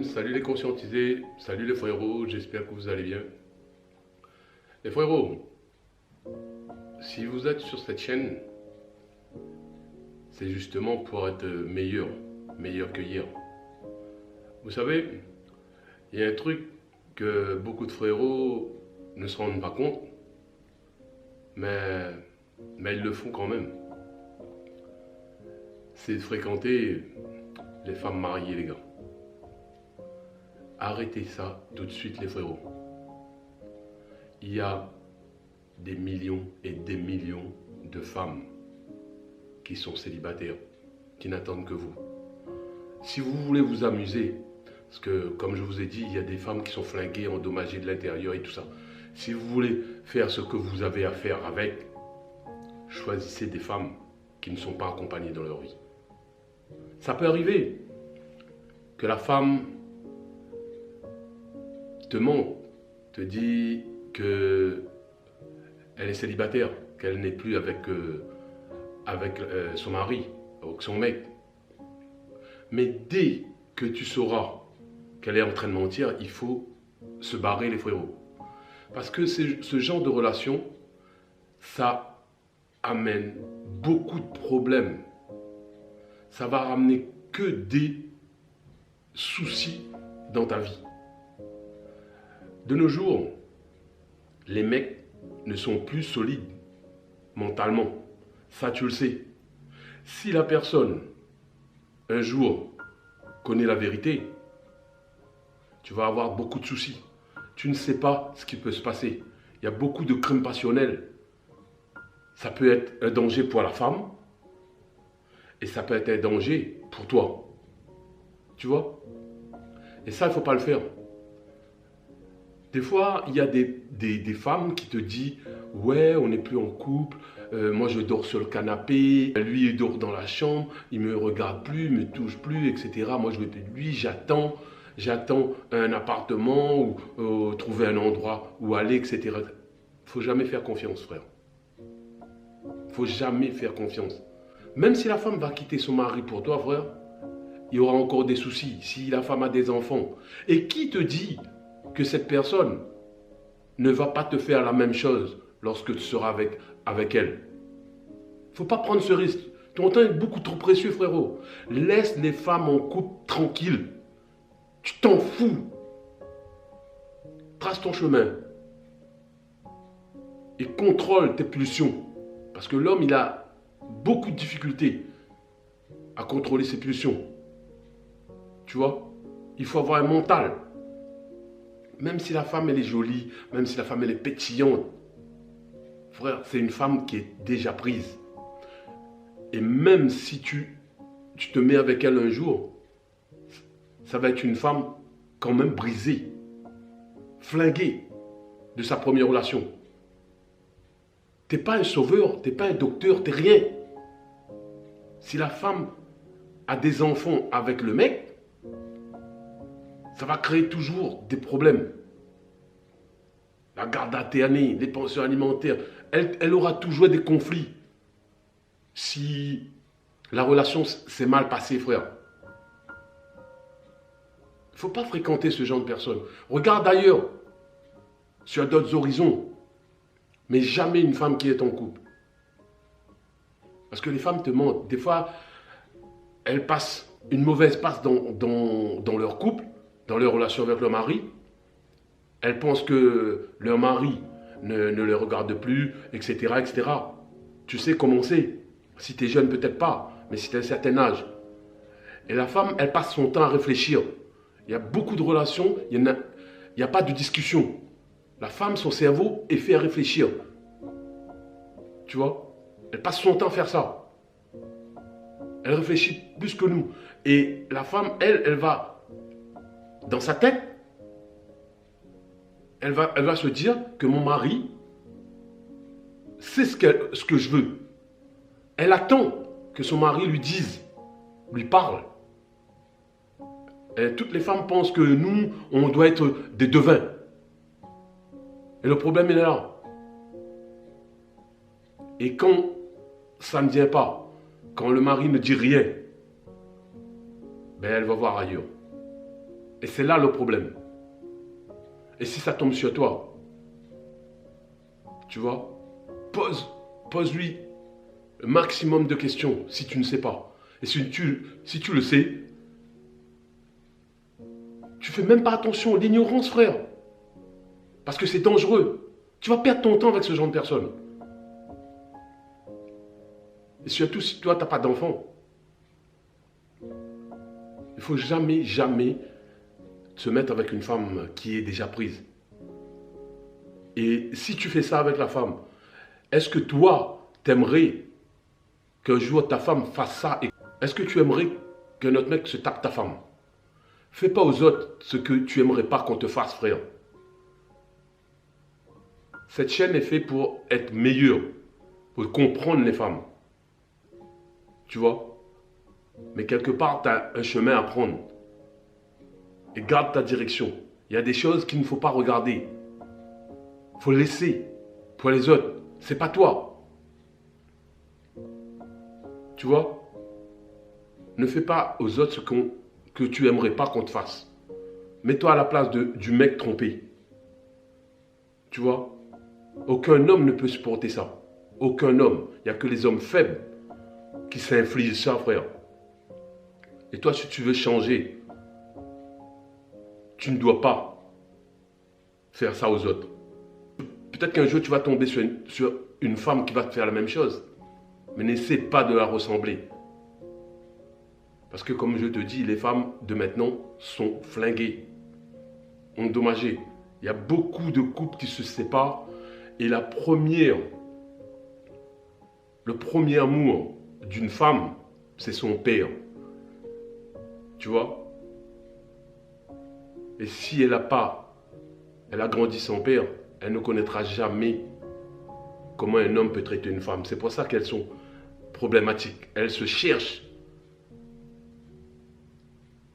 salut les conscientisés, salut les frérots, j'espère que vous allez bien. Les frérots, si vous êtes sur cette chaîne, c'est justement pour être meilleur, meilleur que hier. Vous savez, il y a un truc que beaucoup de frérots ne se rendent pas compte, mais ils le font quand même. C'est de fréquenter les femmes mariées, les gars. Arrêtez ça tout de suite, les frérots. Il y a des millions et des millions de femmes qui sont célibataires, qui n'attendent que vous. Si vous voulez vous amuser, parce que comme je vous ai dit, il y a des femmes qui sont flinguées, endommagées de l'intérieur et tout ça. Si vous voulez faire ce que vous avez à faire avec, choisissez des femmes qui ne sont pas accompagnées dans leur vie. Ça peut arriver que la femme te ment, te dit qu'elle est célibataire, qu'elle n'est plus avec son mari, avec son mec. Mais dès que tu sauras qu'elle est en train de mentir, il faut se barrer, les frérots. Parce que ce genre de relation, ça amène beaucoup de problèmes. Ça va ramener que des soucis dans ta vie. De nos jours, les mecs ne sont plus solides mentalement. Ça, tu le sais. Si la personne, un jour, connaît la vérité, tu vas avoir beaucoup de soucis. Tu ne sais pas ce qui peut se passer. Il y a beaucoup de crimes passionnels. Ça peut être un danger pour la femme et ça peut être un danger pour toi. Tu vois? Et ça, il ne faut pas le faire. Des fois, il y a des femmes qui te disent « Ouais, on n'est plus en couple, moi je dors sur le canapé, lui il dort dans la chambre, il ne me regarde plus, il ne me touche plus, etc. Moi je veux plus de lui, j'attends un appartement ou trouver un endroit où aller, etc. » Il ne faut jamais faire confiance, frère. Il ne faut jamais faire confiance. Même si la femme va quitter son mari pour toi, frère, il y aura encore des soucis. Si la femme a des enfants. Et qui te dit que cette personne ne va pas te faire la même chose lorsque tu seras avec elle? Il ne faut pas prendre ce risque. Ton temps est beaucoup trop précieux, frérot. Laisse les femmes en couple tranquilles. Tu t'en fous. Trace ton chemin. Et contrôle tes pulsions. Parce que l'homme, il a beaucoup de difficultés à contrôler ses pulsions. Tu vois? Il faut avoir un mental. Même si la femme, elle est jolie, même si la femme, elle est pétillante, frère, c'est une femme qui est déjà prise. Et même si tu te mets avec elle un jour, ça va être une femme quand même brisée, flinguée de sa première relation. T'es pas un sauveur, t'es pas un docteur, t'es rien. Si la femme a des enfants avec le mec, ça va créer toujours des problèmes. La garde alternée, les pensions alimentaires, elle aura toujours des conflits. Si la relation s'est mal passée, frère. Il ne faut pas fréquenter ce genre de personnes. Regarde ailleurs, sur d'autres horizons. Mais jamais une femme qui est en couple. Parce que les femmes te mentent. Des fois, elles passent une mauvaise passe dans leur couple, dans leur relation avec leur mari. Elles pensent que leur mari ne les regarde plus, etc., etc. Tu sais comment c'est. Si tu es jeune, peut-être pas, mais si tu as un certain âge. Et la femme, elle passe son temps à réfléchir. Il y a beaucoup de relations, il n'y a pas de discussion. La femme, son cerveau est fait à réfléchir. Tu vois? Elle passe son temps à faire ça. Elle réfléchit plus que nous. Et la femme, elle va, dans sa tête, elle va se dire que mon mari, c'est ce que je veux. Elle attend que son mari lui dise, lui parle. Et toutes les femmes pensent que nous, on doit être des devins. Et le problème est là. Et quand ça ne vient pas, quand le mari ne dit rien, ben elle va voir ailleurs. Et c'est là le problème. Et si ça tombe sur toi, tu vois, pose-lui le maximum de questions si tu ne sais pas. Et si tu le sais, tu fais même pas attention à l'ignorance, frère. Parce que c'est dangereux. Tu vas perdre ton temps avec ce genre de personnes. Et surtout si toi, tu n'as pas d'enfant. Il ne faut jamais, jamais se mettre avec une femme qui est déjà prise. Et si tu fais ça avec la femme, est-ce que toi, t'aimerais qu'un jour ta femme fasse ça? Est-ce que tu aimerais qu'un autre mec se tape ta femme? Fais pas aux autres ce que tu aimerais pas qu'on te fasse, frère. Cette chaîne est faite pour être meilleure, pour comprendre les femmes. Tu vois? Mais quelque part, tu as un chemin à prendre. Et garde ta direction. Il y a des choses qu'il ne faut pas regarder. Il faut laisser pour les autres. C'est pas toi. Tu vois? Ne fais pas aux autres ce que tu aimerais pas qu'on te fasse. Mets-toi à la place du mec trompé. Tu vois? Aucun homme ne peut supporter ça. Aucun homme. Il n'y a que les hommes faibles qui s'infligent ça, frère. Et toi, si tu veux changer, tu ne dois pas faire ça aux autres. Peut-être qu'un jour, tu vas tomber sur une femme qui va te faire la même chose. Mais n'essaie pas de la ressembler. Parce que comme je te dis, les femmes de maintenant sont flinguées, endommagées. Il y a beaucoup de couples qui se séparent. Et le premier amour d'une femme, c'est son père. Tu vois? Et si elle a grandi sans père, elle ne connaîtra jamais comment un homme peut traiter une femme. C'est pour ça qu'elles sont problématiques. Elles se cherchent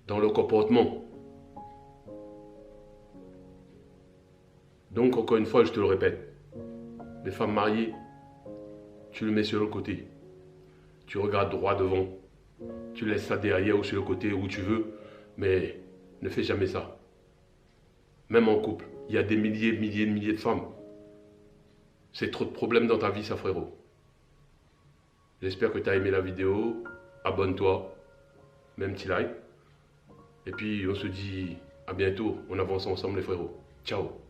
dans le comportement. Donc, encore une fois, je te le répète, les femmes mariées, tu le mets sur le côté. Tu regardes droit devant. Tu laisses ça derrière ou sur le côté où tu veux, mais ne fais jamais ça. Même en couple, il y a des milliers de femmes. C'est trop de problèmes dans ta vie, ça, frérot. J'espère que tu as aimé la vidéo. Abonne-toi, mets un petit like. Et puis, on se dit à bientôt. On avance ensemble, les frérots. Ciao.